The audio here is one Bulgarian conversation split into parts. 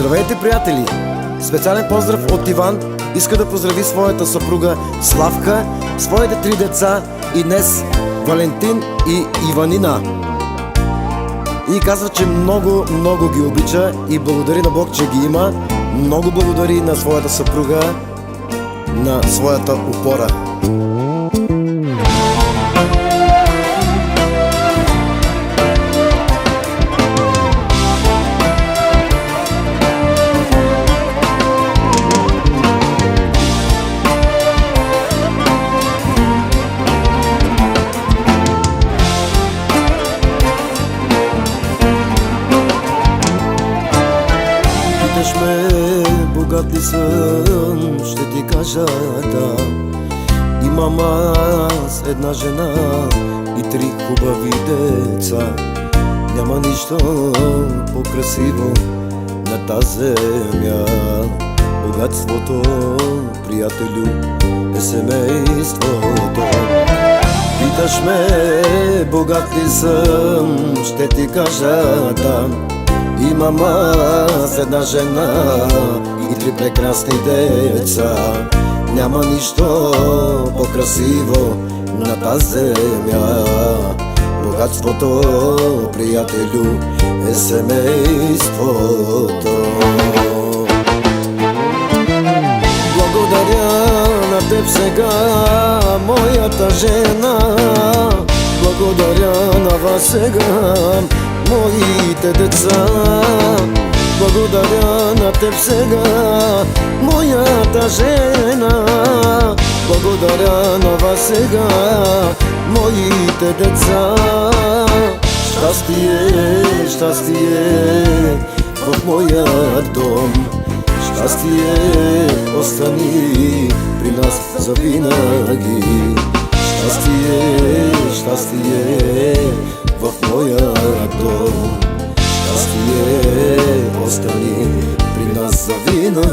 Здравейте, приятели! Специален поздрав от Иван. Иска да поздрави своята съпруга Славка, своите 3 деца и днес Валентин и Иванина. И казва, че много ги обича и благодари на Бог, че ги има. Много благодари на своята съпруга, на своята опора. Питаш ме, богат ли съм, ще ти кажа да. Имам аз една жена и 3 хубави деца. Няма нищо по-красиво на тази земя. Богатството, приятелю, е семейството. Питаш ме, богат ли съм, ще ти кажа да. Имам аз една жена и 3 прекрасни деца. Няма нищо по-красиво на тази земя. Богатството, приятелю, е семейството. Благодаря на теб сега, моята жена. Благодаря на вас сега, моите деца. Благодаря на теб сега, моята жена. Благодаря на вас сега, моите деца. Щастие, щастие в моя дом. Щастие остани при нас завинаги. Щастие, щастие в моя дом. Щастие остани при нас завинаги.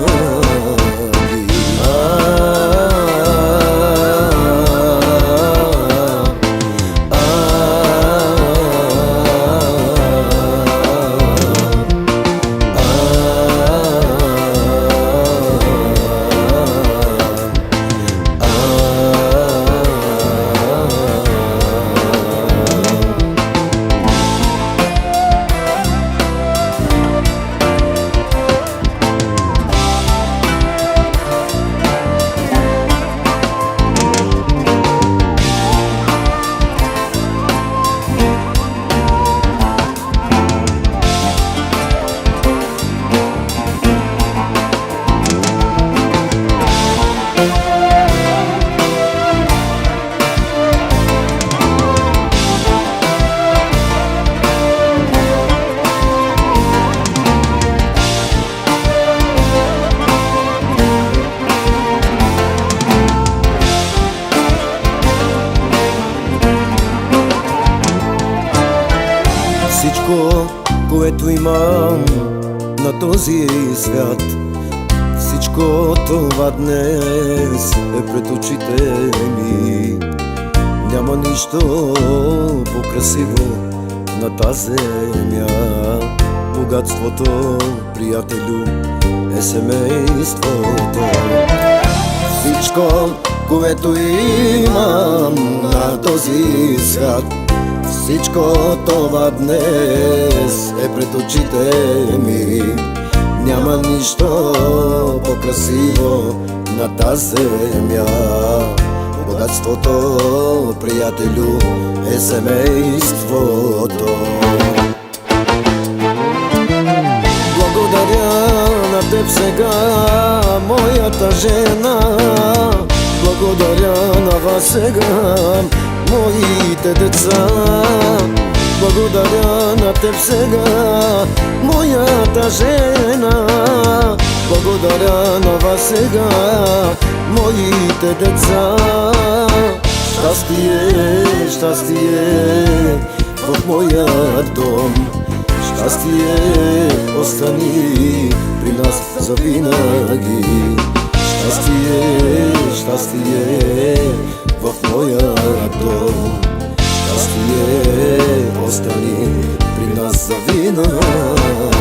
Всичко, което имам на този свят, всичко това днес е пред очите ми. Няма нищо по-красиво на тази земя. Богатството, приятелю, е семейството. Всичко, което имам на този свят, всичко това днес е пред очите ми. Няма нищо по-красиво на тази земя. Богатството, приятелю, е семейството. Благодаря на теб сега, моята жена. Благодаря на вас сега, моите деца. Благодаря на теб сега, моята жена. Благодаря на вас сега, моите деца. Щастие, щастие в моя дом. Щастие остани при нас завинаги. Щастие, щастие в моя дом. Щастие остани при нас завинаги.